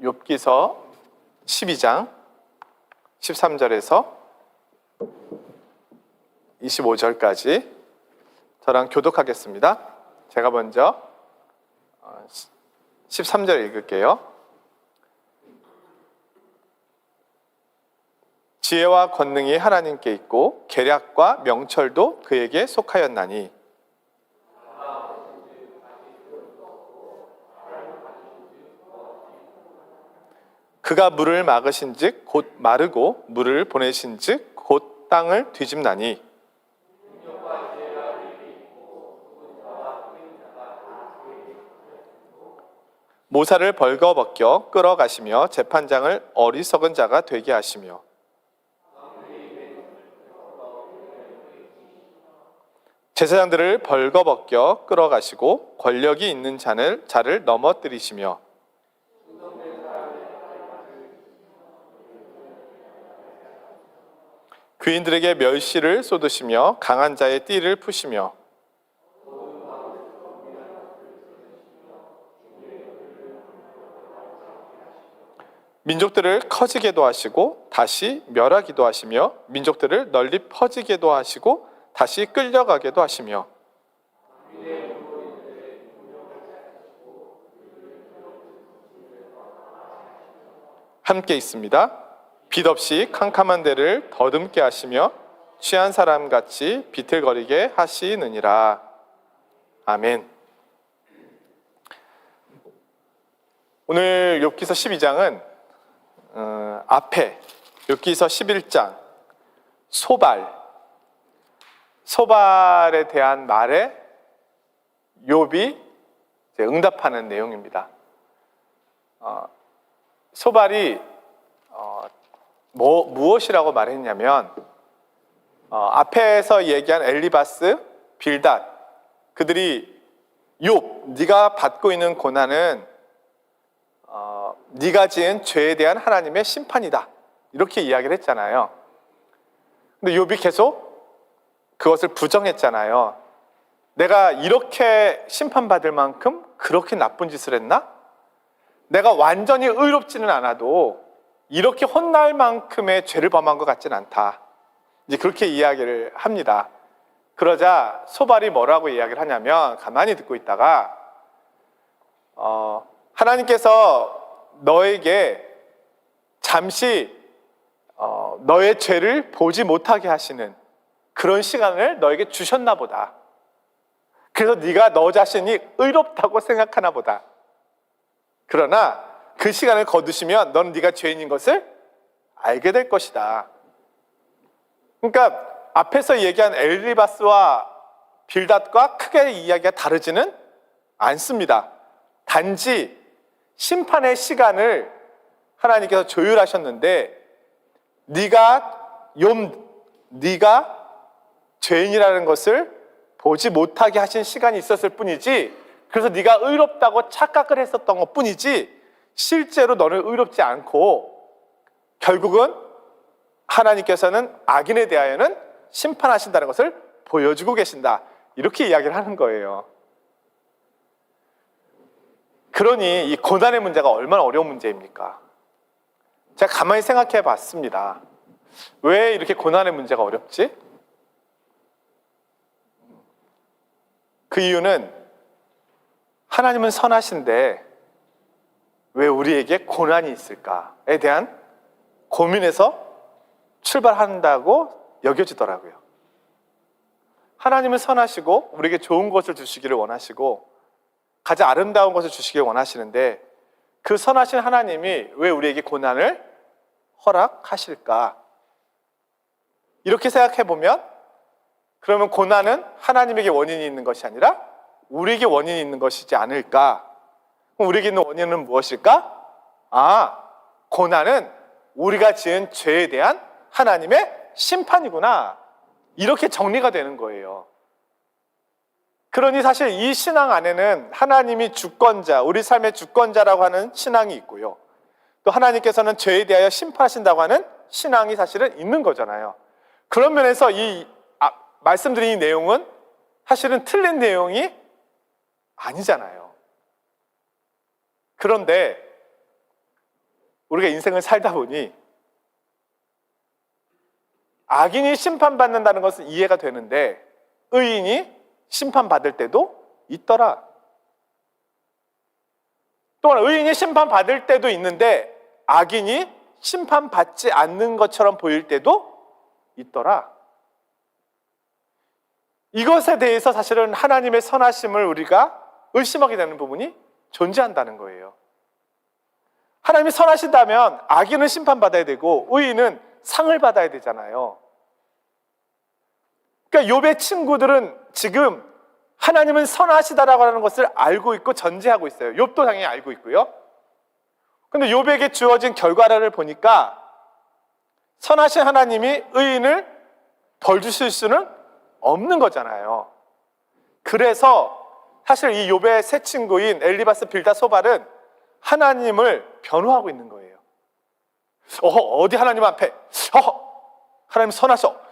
욥기서 12장 13절에서 25절까지 저랑 교독하겠습니다. 제가 먼저 13절 읽을게요. 지혜와 권능이 하나님께 있고 계략과 명철도 그에게 속하였나니 그가 물을 막으신즉 곧 마르고 물을 보내신즉 곧 땅을 뒤집나니 모사를 벌거벗겨 끌어가시며 재판장을 어리석은 자가 되게 하시며 제사장들을 벌거벗겨 끌어가시고 권력이 있는 자를 넘어뜨리시며 귀인들에게 멸시를 쏟으시며 강한 자의 띠를 푸시며 민족들을 커지게도 하시고 다시 멸하기도 하시며 민족들을 널리 퍼지게도 하시고 다시 끌려가게도 하시며 함께 있습니다. 빛 없이 캄캄한 데를 더듬게 하시며 취한 사람같이 비틀거리게 하시느니라. 아멘. 오늘 욥기서 12장은 앞에 욥기서 11장 소발에 대한 말에 욥이 응답하는 내용입니다. 소발이 무엇이라고 말했냐면 앞에서 얘기한 엘리바스, 빌닷 그들이 욥, 네가 받고 있는 고난은 네가 지은 죄에 대한 하나님의 심판이다 이렇게 이야기를 했잖아요. 근데 욥이 계속 그것을 부정했잖아요. 내가 이렇게 심판받을 만큼 그렇게 나쁜 짓을 했나? 내가 완전히 의롭지는 않아도 이렇게 혼날 만큼의 죄를 범한 것 같지는 않다. 이제 그렇게 이야기를 합니다. 그러자 소발이 뭐라고 이야기를 하냐면 가만히 듣고 있다가 하나님께서 너에게 잠시 너의 죄를 보지 못하게 하시는 그런 시간을 너에게 주셨나 보다. 그래서 네가 너 자신이 의롭다고 생각하나 보다. 그러나 그 시간을 거두시면 너는 네가 죄인인 것을 알게 될 것이다. 그러니까 앞에서 얘기한 엘리바스와 빌닷과 크게 이야기가 다르지는 않습니다. 단지 심판의 시간을 하나님께서 조율하셨는데 네가 죄인이라는 것을 보지 못하게 하신 시간이 있었을 뿐이지 그래서 네가 의롭다고 착각을 했었던 것 뿐이지 실제로 너는 의롭지 않고 결국은 하나님께서는 악인에 대하여는 심판하신다는 것을 보여주고 계신다. 이렇게 이야기를 하는 거예요. 그러니 이 고난의 문제가 얼마나 어려운 문제입니까? 제가 가만히 생각해 봤습니다. 왜 이렇게 고난의 문제가 어렵지? 그 이유는 하나님은 선하신데 왜 우리에게 고난이 있을까에 대한 고민에서 출발한다고 여겨지더라고요. 하나님은 선하시고 우리에게 좋은 것을 주시기를 원하시고 가장 아름다운 것을 주시기를 원하시는데 그 선하신 하나님이 왜 우리에게 고난을 허락하실까? 이렇게 생각해 보면 그러면 고난은 하나님에게 원인이 있는 것이 아니라 우리에게 원인이 있는 것이지 않을까? 그럼 우리에게 있는 원인은 무엇일까? 고난은 우리가 지은 죄에 대한 하나님의 심판이구나. 이렇게 정리가 되는 거예요. 그러니 사실 이 신앙 안에는 하나님이 주권자, 우리 삶의 주권자라고 하는 신앙이 있고요. 또 하나님께서는 죄에 대하여 심판하신다고 하는 신앙이 사실은 있는 거잖아요. 그런 면에서 이 말씀드린 이 내용은 사실은 틀린 내용이 아니잖아요. 그런데 우리가 인생을 살다 보니 악인이 심판받는다는 것은 이해가 되는데 의인이 심판받을 때도 있더라. 또한 의인이 심판받을 때도 있는데 악인이 심판받지 않는 것처럼 보일 때도 있더라. 이것에 대해서 사실은 하나님의 선하심을 우리가 의심하게 되는 부분이 존재한다는 거예요. 하나님이 선하시다면 악인은 심판받아야 되고 의인은 상을 받아야 되잖아요. 그러니까 욥의 친구들은 지금 하나님은 선하시다라고 하는 것을 알고 있고 전제하고 있어요. 욥도 당연히 알고 있고요. 근데 욥에게 주어진 결과를 보니까 선하신 하나님이 의인을 벌 주실 수는 없는 거잖아요. 그래서 사실 이 욥의 새 친구인 엘리바스 빌다 소발은 하나님을 변호하고 있는 거예요. 어디 하나님 앞에 하나님 선하셔.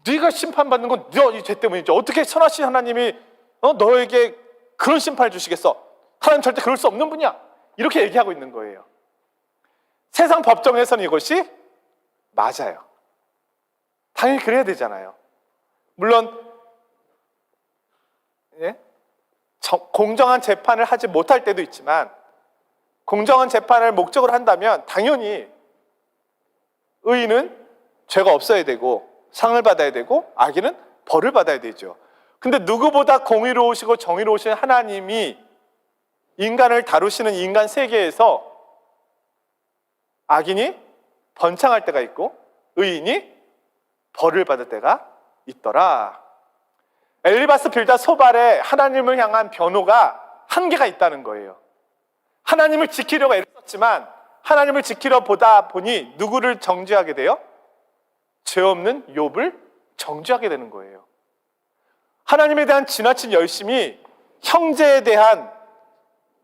네가 심판받는 건 네 죄 때문이지. 어떻게 선하신 하나님이 너에게 그런 심판을 주시겠어? 하나님 절대 그럴 수 없는 분이야. 이렇게 얘기하고 있는 거예요. 세상 법정에서는 이것이 맞아요. 당연히 그래야 되잖아요. 물론 공정한 재판을 하지 못할 때도 있지만 공정한 재판을 목적으로 한다면 당연히 의인은 죄가 없어야 되고 상을 받아야 되고 악인은 벌을 받아야 되죠. 근데 누구보다 공의로우시고 정의로우신 하나님이 인간을 다루시는 인간 세계에서 악인이 번창할 때가 있고 의인이 벌을 받을 때가 있더라. 엘리바스 빌다 소발의 하나님을 향한 변호가 한계가 있다는 거예요. 하나님을 지키려고 애썼지만 하나님을 지키려 보다 보니 누구를 정죄하게 돼요? 죄 없는 욥을 정죄하게 되는 거예요. 하나님에 대한 지나친 열심이 형제에 대한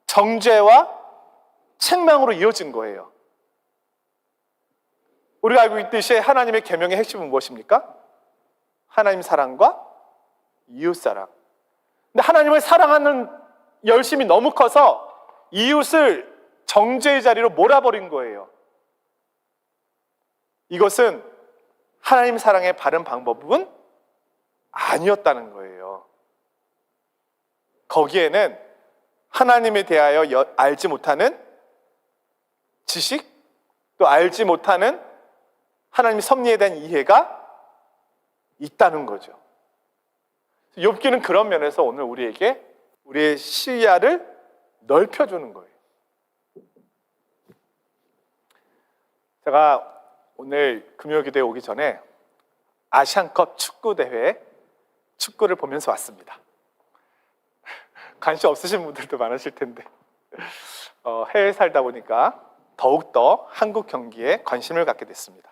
정죄와 책망으로 이어진 거예요. 우리가 알고 있듯이 하나님의 계명의 핵심은 무엇입니까? 하나님 사랑과 이웃 사랑. 근데 하나님을 사랑하는 열심이 너무 커서 이웃을 정죄의 자리로 몰아버린 거예요. 이것은 하나님 사랑의 바른 방법은 아니었다는 거예요. 거기에는 하나님에 대하여 알지 못하는 지식, 또 알지 못하는 하나님의 섭리에 대한 이해가 있다는 거죠. 욥기는 그런 면에서 오늘 우리에게 우리의 시야를 넓혀주는 거예요. 제가 오늘 금요기도에 오기 전에 아시안컵 축구대회 축구를 보면서 왔습니다. 관심 없으신 분들도 많으실 텐데 해외에 살다 보니까 더욱더 한국 경기에 관심을 갖게 됐습니다.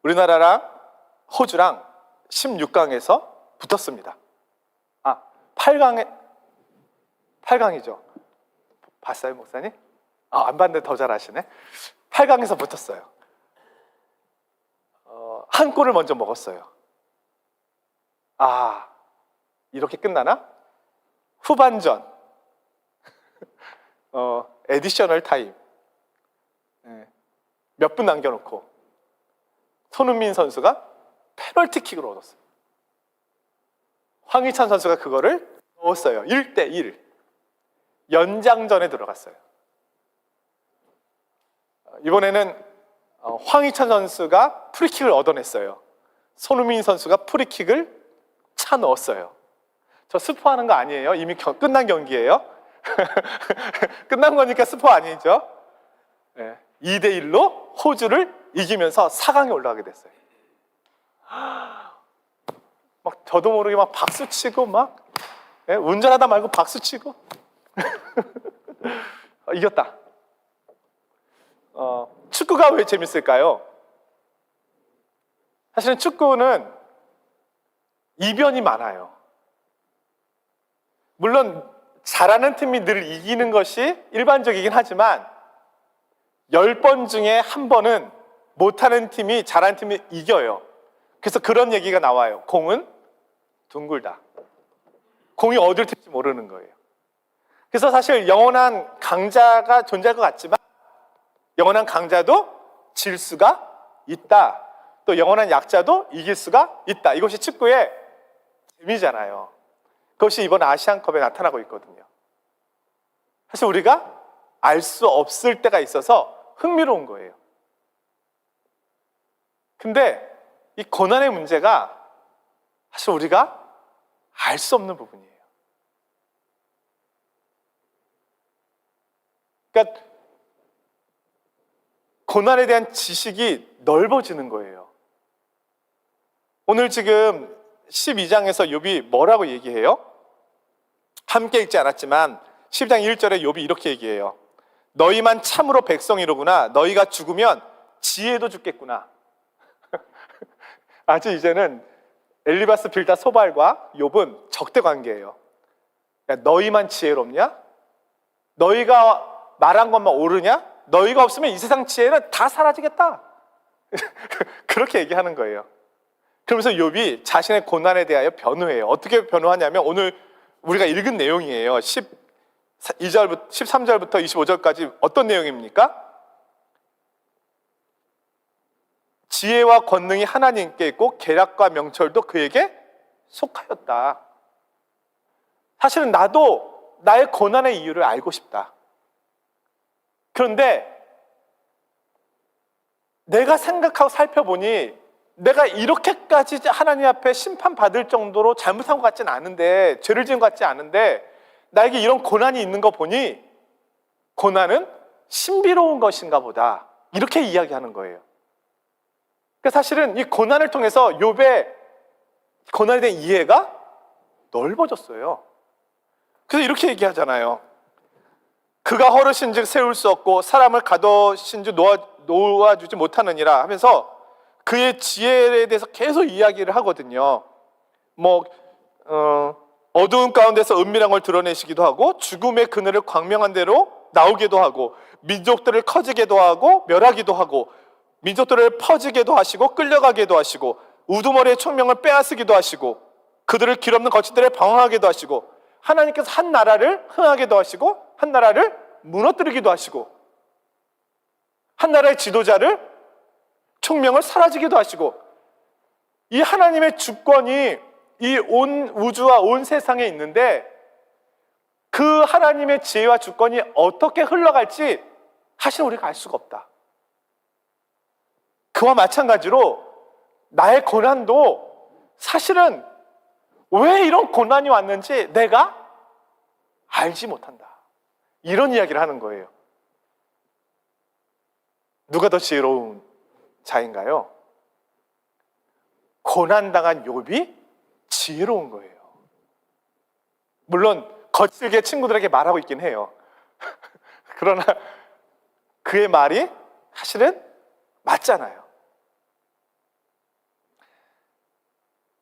우리나라랑 호주랑 16강에서 붙었습니다. 8강이죠. 봤어요, 목사님? 안 봤는데 더 잘 아시네. 8강에서 붙었어요. 한 골을 먼저 먹었어요. 이렇게 끝나나? 후반전 에디셔널 타임 몇 분 남겨놓고 손흥민 선수가 페널티킥을 얻었어요. 황희찬 선수가 그거를 넣었어요. 1대1 연장전에 들어갔어요. 이번에는 황희찬 선수가 프리킥을 얻어냈어요. 손흥민 선수가 프리킥을 차 넣었어요. 저 스포하는 거 아니에요. 이미 끝난 경기예요. 끝난 거니까 스포 아니죠. 2대1로 호주를 이기면서 4강에 올라가게 됐어요. 막 저도 모르게 막 박수치고 막 운전하다 말고 박수치고 이겼다. 축구가 왜 재밌을까요? 사실은 축구는 이변이 많아요. 물론 잘하는 팀이 늘 이기는 것이 일반적이긴 하지만 10번 중에 한 번은 못하는 팀이 잘하는 팀이 이겨요. 그래서 그런 얘기가 나와요. 공은 둥글다. 공이 어딜 튈지 모르는 거예요. 그래서 사실 영원한 강자가 존재할 것 같지만 영원한 강자도 질 수가 있다. 또 영원한 약자도 이길 수가 있다. 이것이 축구의 재미잖아요. 그것이 이번 아시안컵에 나타나고 있거든요. 사실 우리가 알 수 없을 때가 있어서 흥미로운 거예요. 근데 이 고난의 문제가 사실 우리가 알 수 없는 부분이에요. 그러니까 고난에 대한 지식이 넓어지는 거예요. 오늘 지금 12장에서 욥이 뭐라고 얘기해요? 함께 읽지 않았지만 12장 1절에 욥이 이렇게 얘기해요. 너희만 참으로 백성이로구나. 너희가 죽으면 지혜도 죽겠구나. 아주 이제는 엘리바스 빌다 소발과 욥은 적대 관계예요. 야, 너희만 지혜롭냐? 너희가 말한 것만 옳으냐? 너희가 없으면 이 세상 지혜는 다 사라지겠다. 그렇게 얘기하는 거예요. 그러면서 욥이 자신의 고난에 대하여 변호해요. 어떻게 변호하냐면 오늘 우리가 읽은 내용이에요. 13절부터 25절까지 어떤 내용입니까? 지혜와 권능이 하나님께 있고 계략과 명철도 그에게 속하였다. 사실은 나도 나의 고난의 이유를 알고 싶다. 그런데 내가 생각하고 살펴보니 내가 이렇게까지 하나님 앞에 심판받을 정도로 잘못한 것 같지는 않은데, 죄를 지은 것 같지 않은데 나에게 이런 고난이 있는 거 보니 고난은 신비로운 것인가 보다, 이렇게 이야기하는 거예요. 그러니까 사실은 이 고난을 통해서 욥의 고난에 대한 이해가 넓어졌어요. 그래서 이렇게 얘기하잖아요. 그가 허르신 즉 세울 수 없고 사람을 가둬신 즉 놓아주지 못하느니라 하면서 그의 지혜에 대해서 계속 이야기를 하거든요. 어두운 가운데서 은밀한 걸 드러내시기도 하고 죽음의 그늘을 광명한 대로 나오기도 하고 민족들을 커지게도 하고 멸하기도 하고 민족들을 퍼지게도 하시고 끌려가게도 하시고 우두머리의 총명을 빼앗으기도 하시고 그들을 길없는 거친들에 방황하게도 하시고 하나님께서 한 나라를 흥하게도 하시고 한 나라를 무너뜨리기도 하시고 한 나라의 지도자를 총명을 사라지기도 하시고, 이 하나님의 주권이 이 온 우주와 온 세상에 있는데 그 하나님의 지혜와 주권이 어떻게 흘러갈지 사실 우리가 알 수가 없다. 그와 마찬가지로 나의 고난도 사실은 왜 이런 고난이 왔는지 내가 알지 못한다. 이런 이야기를 하는 거예요. 누가 더 지혜로운 자인가요? 고난당한 욥이 지혜로운 거예요. 물론 거칠게 친구들에게 말하고 있긴 해요. 그러나 그의 말이 사실은 맞잖아요.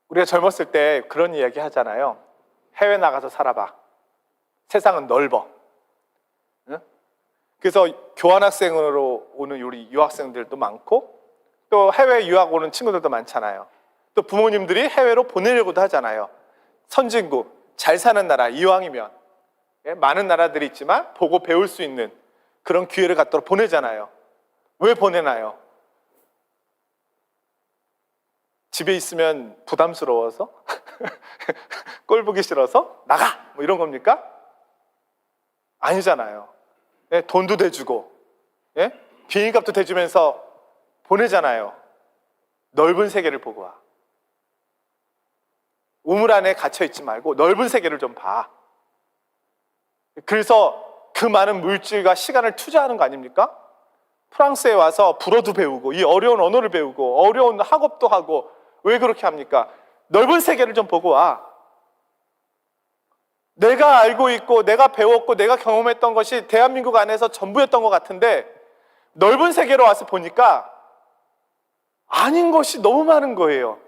우리가 젊었을 때 그런 이야기 하잖아요. 해외 나가서 살아봐. 세상은 넓어. 응? 그래서 교환학생으로 오는 우리 유학생들도 많고 또 해외 유학 오는 친구들도 많잖아요. 또 부모님들이 해외로 보내려고도 하잖아요. 선진국, 잘 사는 나라, 이왕이면 많은 나라들이 있지만 보고 배울 수 있는 그런 기회를 갖도록 보내잖아요. 왜 보내나요? 집에 있으면 부담스러워서? 꼴 보기 싫어서? 나가! 뭐 이런 겁니까? 아니잖아요. 돈도 대주고 비행값도 대주면서 보내잖아요. 넓은 세계를 보고 와. 우물 안에 갇혀있지 말고 넓은 세계를 좀 봐. 그래서 그 많은 물질과 시간을 투자하는 거 아닙니까? 프랑스에 와서 불어도 배우고 이 어려운 언어를 배우고 어려운 학업도 하고 왜 그렇게 합니까? 넓은 세계를 좀 보고 와. 내가 알고 있고 내가 배웠고 내가 경험했던 것이 대한민국 안에서 전부였던 것 같은데 넓은 세계로 와서 보니까 아닌 것이 너무 많은 거예요.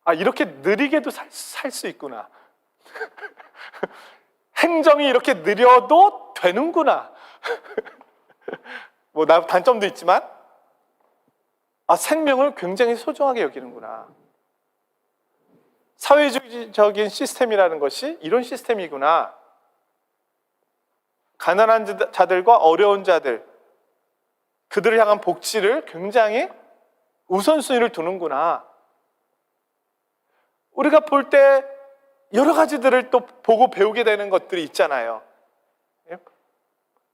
아, 이렇게 느리게도 살 수 있구나. 행정이 이렇게 느려도 되는구나. 뭐 단점도 있지만 생명을 굉장히 소중하게 여기는구나. 사회주의적인 시스템이라는 것이 이런 시스템이구나. 가난한 자들과 어려운 자들, 그들을 향한 복지를 굉장히 우선순위를 두는구나. 우리가 볼 때 여러 가지들을 또 보고 배우게 되는 것들이 있잖아요.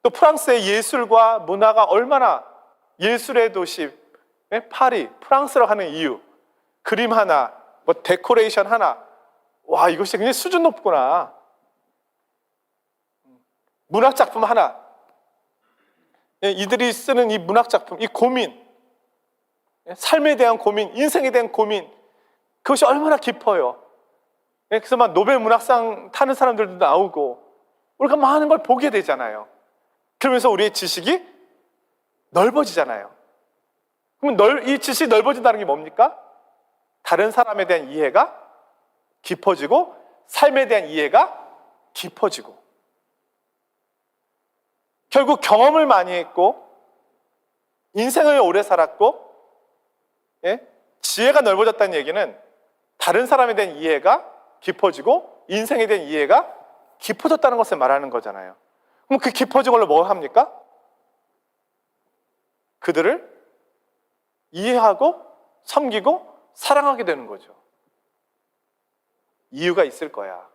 또 프랑스의 예술과 문화가 얼마나, 예술의 도시 파리, 프랑스로 하는 이유, 그림 하나, 뭐 데코레이션 하나, 와, 이것이 굉장히 수준 높구나. 문학 작품 하나, 이들이 쓰는 이 문학 작품, 이 고민, 삶에 대한 고민, 인생에 대한 고민, 그것이 얼마나 깊어요. 그래서 막 노벨 문학상 타는 사람들도 나오고 우리가 많은 걸 보게 되잖아요. 그러면서 우리의 지식이 넓어지잖아요. 그럼 이 지식이 넓어진다는 게 뭡니까? 다른 사람에 대한 이해가 깊어지고 삶에 대한 이해가 깊어지고, 결국 경험을 많이 했고 인생을 오래 살았고 지혜가 넓어졌다는 얘기는 다른 사람에 대한 이해가 깊어지고 인생에 대한 이해가 깊어졌다는 것을 말하는 거잖아요. 그럼 그 깊어진 걸로 뭐 합니까? 그들을 이해하고 섬기고 사랑하게 되는 거죠. 이유가 있을 거야.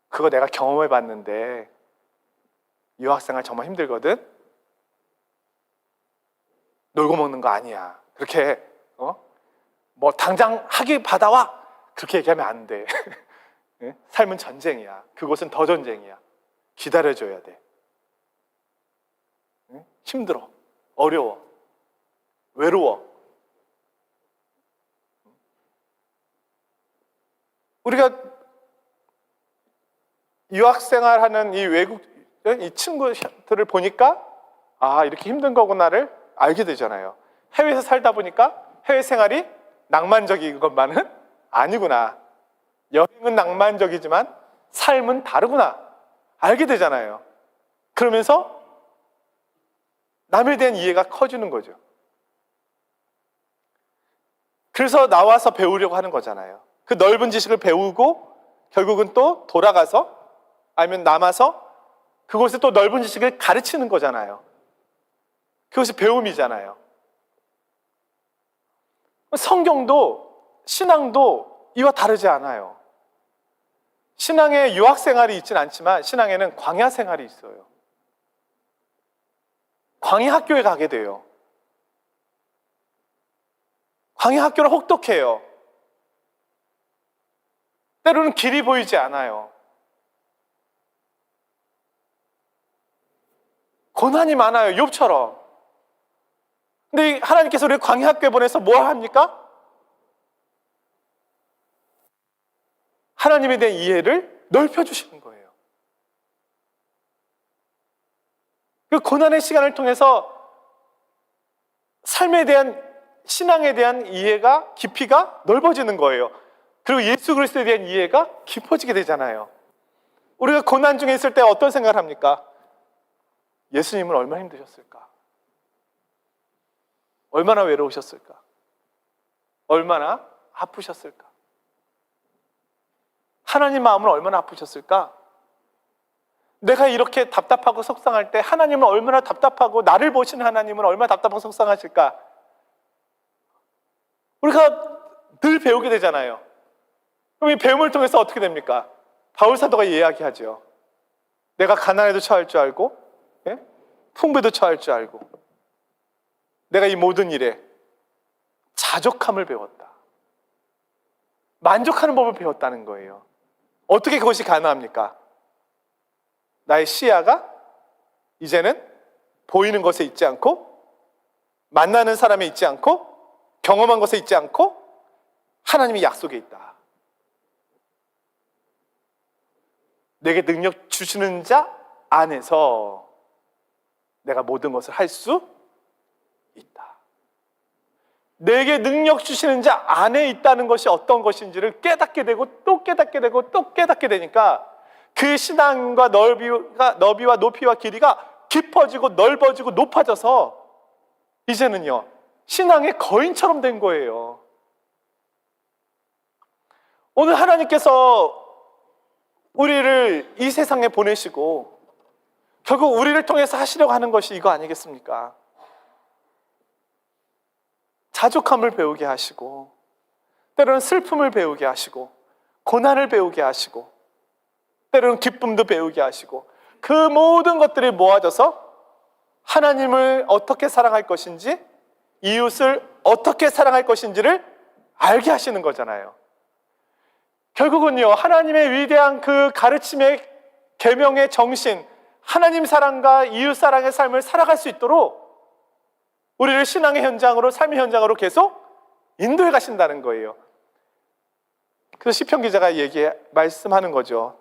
그거 내가 경험해 봤는데 유학생활 정말 힘들거든. 놀고 먹는 거 아니야. 그렇게 뭐 당장 학위 받아와 그렇게 얘기하면 안 돼. 삶은 전쟁이야. 그곳은 더 전쟁이야. 기다려줘야 돼. 힘들어, 어려워, 외로워. 우리가 유학생활하는 이 외국 이 친구들을 보니까 아, 이렇게 힘든 거구나를 알게 되잖아요. 해외에서 살다 보니까 해외 생활이 낭만적인 것만은 아니구나. 여행은 낭만적이지만 삶은 다르구나. 알게 되잖아요. 그러면서 남에 대한 이해가 커지는 거죠. 그래서 나와서 배우려고 하는 거잖아요. 그 넓은 지식을 배우고 결국은 또 돌아가서 아니면 남아서 그곳에 또 넓은 지식을 가르치는 거잖아요. 그것이 배움이잖아요. 성경도 신앙도 이와 다르지 않아요. 신앙에 유학 생활이 있지는 않지만 신앙에는 광야 생활이 있어요. 광야 학교에 가게 돼요. 광야 학교는 혹독해요. 때로는 길이 보이지 않아요. 고난이 많아요. 욥처럼. 근데 하나님께서 우리 광야 학교에 보내서 뭐 합니까? 하나님에 대한 이해를 넓혀주시는 거예요. 그 고난의 시간을 통해서 삶에 대한, 신앙에 대한 이해가, 깊이가 넓어지는 거예요. 그리고 예수 그리스도에 대한 이해가 깊어지게 되잖아요. 우리가 고난 중에 있을 때 어떤 생각을 합니까? 예수님은 얼마나 힘드셨을까? 얼마나 외로우셨을까? 얼마나 아프셨을까? 하나님 마음은 얼마나 아프셨을까? 내가 이렇게 답답하고 속상할 때 하나님은 얼마나 답답하고, 나를 보시는 하나님은 얼마나 답답하고 속상하실까? 우리가 늘 배우게 되잖아요. 그럼 이 배움을 통해서 어떻게 됩니까? 바울 사도가 이야기하죠. 내가 가난에도 처할 줄 알고 풍부에도 처할 줄 알고 내가 이 모든 일에 자족함을 배웠다. 만족하는 법을 배웠다는 거예요. 어떻게 그것이 가능합니까? 나의 시야가 이제는 보이는 것에 있지 않고, 만나는 사람에 있지 않고, 경험한 것에 있지 않고 하나님의 약속에 있다. 내게 능력 주시는 자 안에서 내가 모든 것을 할 수 있다. 내게 능력 주시는 자 안에 있다는 것이 어떤 것인지를 깨닫게 되고 또 깨닫게 되고 또 깨닫게 되니까 그 신앙과 너비와 높이와 길이가 깊어지고 넓어지고 높아져서 이제는요, 신앙의 거인처럼 된 거예요. 오늘 하나님께서 우리를 이 세상에 보내시고 결국 우리를 통해서 하시려고 하는 것이 이거 아니겠습니까? 자족함을 배우게 하시고, 때로는 슬픔을 배우게 하시고, 고난을 배우게 하시고, 때로는 기쁨도 배우게 하시고, 그 모든 것들이 모아져서 하나님을 어떻게 사랑할 것인지, 이웃을 어떻게 사랑할 것인지를 알게 하시는 거잖아요. 결국은요, 하나님의 위대한 그 가르침의 계명의 정신, 하나님 사랑과 이웃 사랑의 삶을 살아갈 수 있도록 우리를 신앙의 현장으로, 삶의 현장으로 계속 인도해 가신다는 거예요. 그래서 시편 기자가 말씀하는 거죠.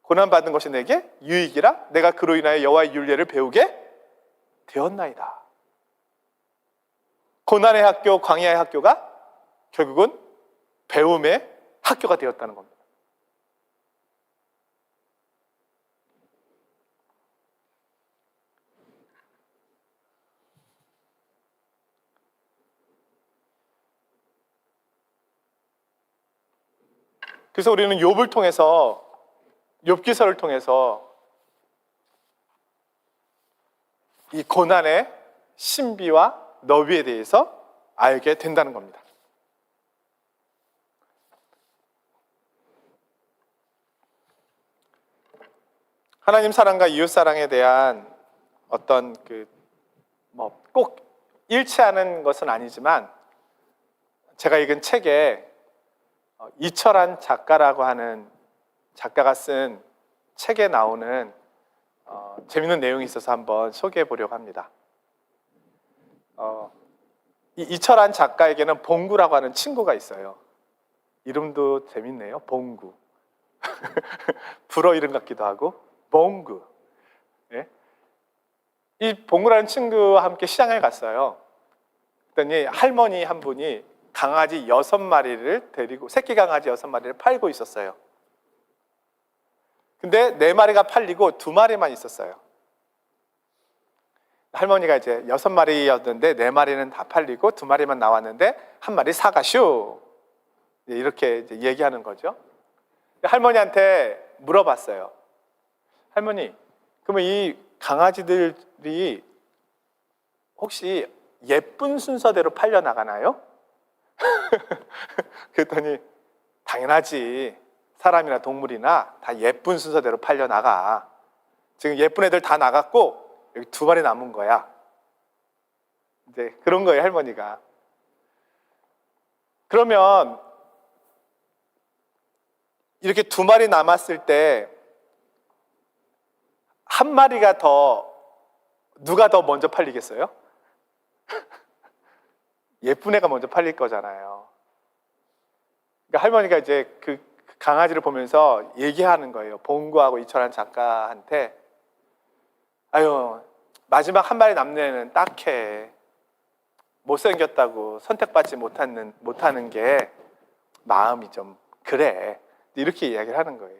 고난받은 것이 내게 유익이라 내가 그로 인하여 여호와의 율례를 배우게 되었나이다. 고난의 학교, 광야의 학교가 결국은 배움의 학교가 되었다는 겁니다. 그래서 우리는 욥을 통해서, 욥기서를 통해서 이 고난의 신비와 너비에 대해서 알게 된다는 겁니다. 하나님 사랑과 이웃 사랑에 대한 어떤 꼭 일치하는 것은 아니지만, 제가 읽은 책에 이철한 작가라고 하는 작가가 쓴 책에 나오는 재밌는 내용이 있어서 한번 소개해 보려고 합니다. 이철한 작가에게는 봉구라고 하는 친구가 있어요. 이름도 재밌네요. 봉구. 불어 이름 같기도 하고, 봉구. 예? 이 봉구라는 친구와 함께 시장에 갔어요. 그랬더니 할머니 한 분이 강아지 6마리를 데리고, 새끼 강아지 6마리를 팔고 있었어요. 근데 4마리가 팔리고 2마리만 있었어요. 할머니가 이제 6마리였는데 4마리는 다 팔리고 2마리만 나왔는데 1마리 사가슈, 이렇게 이제 얘기하는 거죠. 할머니한테 물어봤어요. 할머니, 그러면 이 강아지들이 혹시 예쁜 순서대로 팔려나가나요? 그랬더니 당연하지. 사람이나 동물이나 다 예쁜 순서대로 팔려나가. 지금 예쁜 애들 다 나갔고 여기 2마리 남은 거야. 이제 그런 거예요, 할머니가. 그러면 이렇게 2마리 남았을 때 1마리가 누가 더 먼저 팔리겠어요? 예쁜 애가 먼저 팔릴 거잖아요. 그러니까 할머니가 이제 그 강아지를 보면서 얘기하는 거예요. 봉구하고 이철한 작가한테, 아유, 마지막 1마리 남는 애는 딱해. 못생겼다고 선택받지 못하는 게 마음이 좀 그래. 이렇게 이야기를 하는 거예요.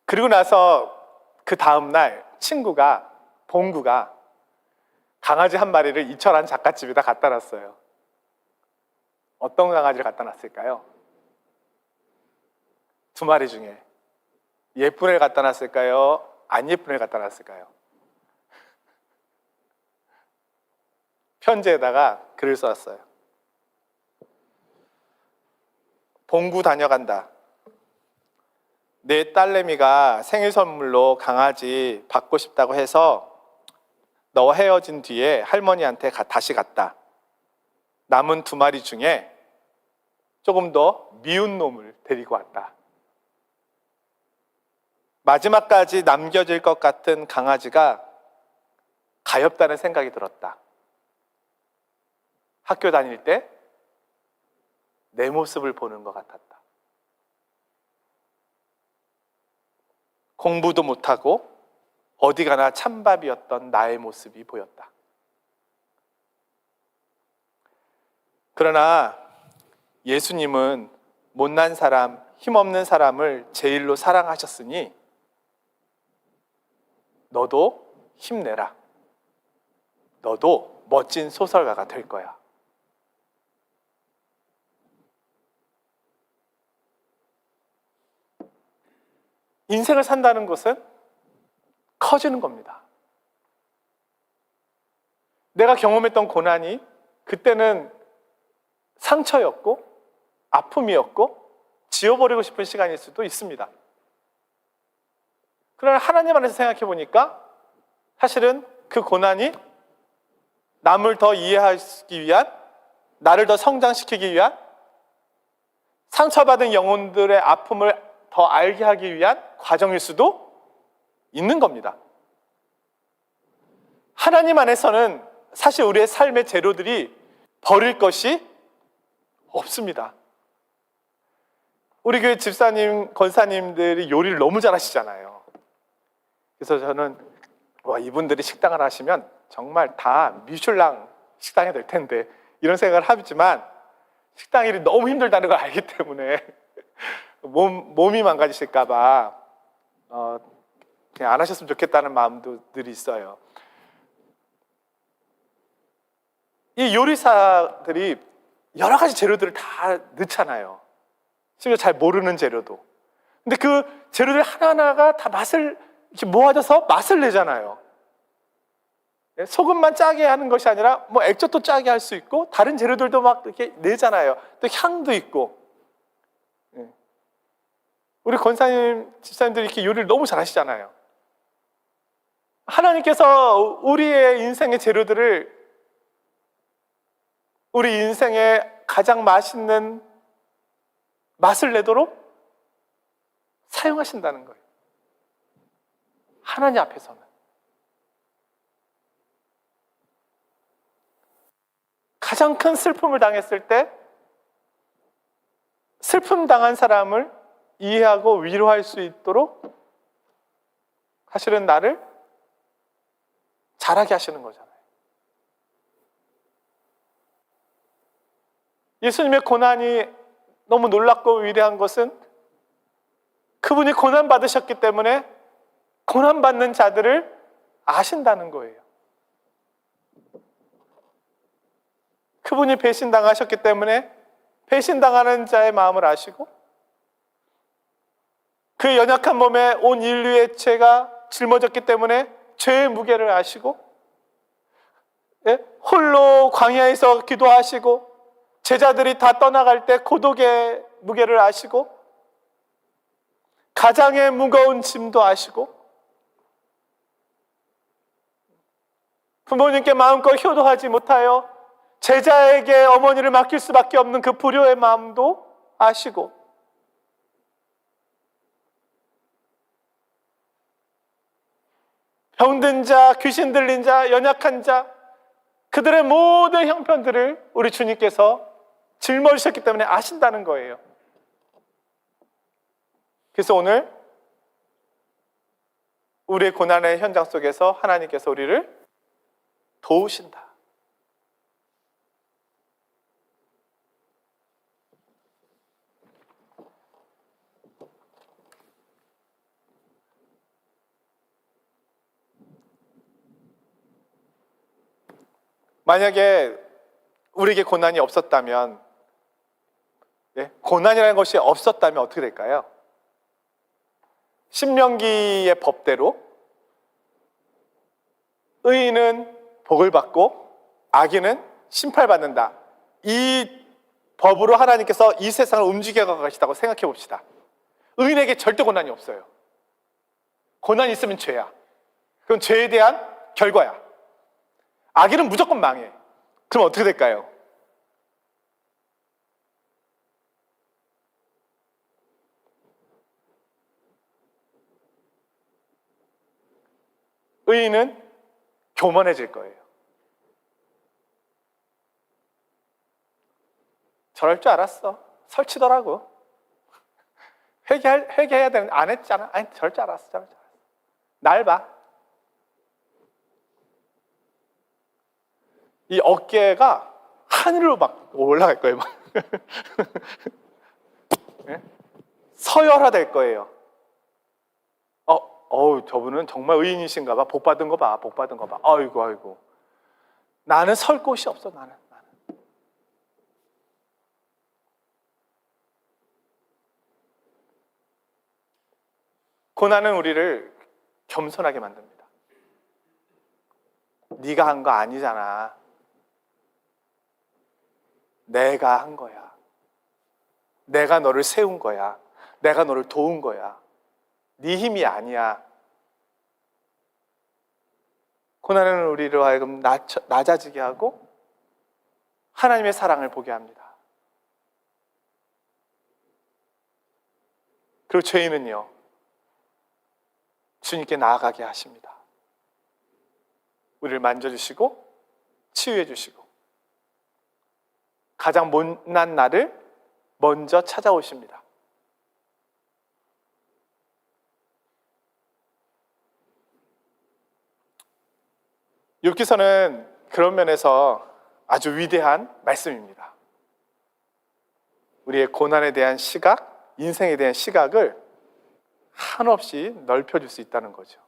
그리고 나서 그 다음날 봉구가 강아지 1마리를 이철한 작가집에다 갖다 놨어요. 어떤 강아지를 갖다 놨을까요? 2마리 중에 예쁜 애를 갖다 놨을까요? 안 예쁜 애를 갖다 놨을까요? 편지에다가 글을 써왔어요. 봉구 다녀간다. 내 딸내미가 생일 선물로 강아지 받고 싶다고 해서 너와 헤어진 뒤에 할머니한테 다시 갔다. 남은 2마리 중에 조금 더 미운 놈을 데리고 왔다. 마지막까지 남겨질 것 같은 강아지가 가엾다는 생각이 들었다. 학교 다닐 때 내 모습을 보는 것 같았다. 공부도 못하고 어디 가나 찬밥이었던 나의 모습이 보였다. 그러나 예수님은 못난 사람, 힘없는 사람을 제일로 사랑하셨으니 너도 힘내라. 너도 멋진 소설가가 될 거야. 인생을 산다는 것은 커지는 겁니다. 내가 경험했던 고난이 그때는 상처였고 아픔이었고 지워버리고 싶은 시간일 수도 있습니다. 그러나 하나님 안에서 생각해 보니까 사실은 그 고난이 남을 더 이해하기 위한, 나를 더 성장시키기 위한, 상처받은 영혼들의 아픔을 더 알게 하기 위한 과정일 수도 있는 겁니다. 하나님 안에서는 사실 우리의 삶의 재료들이 버릴 것이 없습니다. 우리 교회 집사님, 권사님들이 요리를 너무 잘하시잖아요. 그래서 저는 이분들이 식당을 하시면 정말 다 미슐랑 식당이 될 텐데 이런 생각을 하지만 식당 일이 너무 힘들다는 걸 알기 때문에 몸이 망가지실까 봐 그냥 안 하셨으면 좋겠다는 마음도 늘 있어요. 이 요리사들이 여러 가지 재료들을 다 넣잖아요. 심지어 잘 모르는 재료도. 근데 그 재료들 하나하나가 다 맛을 이렇게 모아져서 맛을 내잖아요. 소금만 짜게 하는 것이 아니라 뭐 액젓도 짜게 할 수 있고 다른 재료들도 막 이렇게 내잖아요. 또 향도 있고. 우리 권사님, 집사님들이 이렇게 요리를 너무 잘하시잖아요. 하나님께서 우리의 인생의 재료들을 우리 인생의 가장 맛있는 맛을 내도록 사용하신다는 거예요. 하나님 앞에서는. 가장 큰 슬픔을 당했을 때 슬픔 당한 사람을 이해하고 위로할 수 있도록 사실은 나를 자라게 하시는 거잖아요. 예수님의 고난이 너무 놀랍고 위대한 것은 그분이 고난 받으셨기 때문에 고난 받는 자들을 아신다는 거예요. 그분이 배신당하셨기 때문에 배신당하는 자의 마음을 아시고 그 연약한 몸에 온 인류의 죄가 짊어졌기 때문에 죄의 무게를 아시고 홀로 광야에서 기도하시고 제자들이 다 떠나갈 때 고독의 무게를 아시고 가장의 무거운 짐도 아시고 부모님께 마음껏 효도하지 못하여 제자에게 어머니를 맡길 수밖에 없는 그 불효의 마음도 아시고 병든 자, 귀신 들린 자, 연약한 자 그들의 모든 형편들을 우리 주님께서 짊어지셨기 때문에 아신다는 거예요. 그래서 오늘 우리의 고난의 현장 속에서 하나님께서 우리를 도우신다. 만약에 우리에게 고난이 없었다면, 고난이라는 것이 없었다면 어떻게 될까요? 신명기의 법대로 의인은 복을 받고 악인은 심판받는다. 이 법으로 하나님께서 이 세상을 움직여 가시다고 생각해 봅시다. 의인에게 절대 고난이 없어요. 고난이 있으면 죄야. 그건 죄에 대한 결과야. 악인은 무조건 망해. 그럼 어떻게 될까요? 의인은 교만해질 거예요. 저럴 줄 알았어. 설치더라고. 회개해야 되는데 안 했잖아. 아니, 저럴 줄 알았어. 저럴 줄 알았어. 날 봐. 이 어깨가 하늘로 막 올라갈 거예요. 막. 서열화될 거예요. 저분은 정말 의인이신가 봐. 복 받은 거 봐. 복 받은 거 봐. 아이고. 나는 설 곳이 없어. 나는. 고난은 우리를 겸손하게 만듭니다. 네가 한 거 아니잖아. 내가 한 거야. 내가 너를 세운 거야. 내가 너를 도운 거야. 네 힘이 아니야. 고난은 우리로 하여금 낮아지게 하고 하나님의 사랑을 보게 합니다. 그리고 죄인은요, 주님께 나아가게 하십니다. 우리를 만져주시고 치유해 주시고 가장 못난 나를 먼저 찾아오십니다. 욥기서는 그런 면에서 아주 위대한 말씀입니다. 우리의 고난에 대한 시각, 인생에 대한 시각을 한없이 넓혀줄 수 있다는 거죠.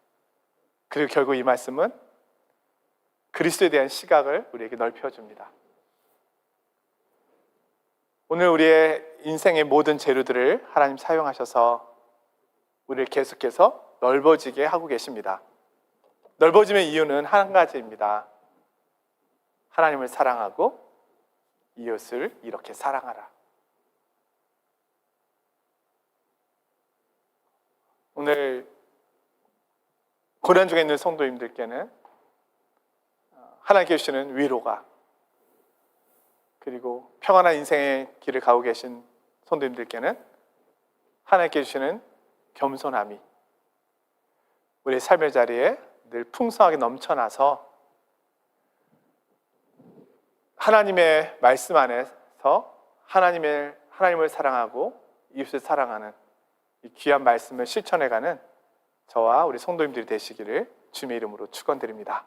그리고 결국 이 말씀은 그리스도에 대한 시각을 우리에게 넓혀줍니다. 오늘 우리의 인생의 모든 재료들을 하나님 사용하셔서 우리를 계속해서 넓어지게 하고 계십니다. 넓어짐의 이유는 한 가지입니다. 하나님을 사랑하고 이웃을 이렇게 사랑하라. 오늘 고난 중에 있는 성도님들께는 하나님께 주시는 위로가, 그리고 평안한 인생의 길을 가고 계신 성도님들께는 하나님께 주시는 겸손함이 우리의 삶의 자리에 늘 풍성하게 넘쳐나서 하나님의 말씀 안에서 하나님을 사랑하고 이웃을 사랑하는 이 귀한 말씀을 실천해가는 저와 우리 성도님들이 되시기를 주님의 이름으로 축원드립니다.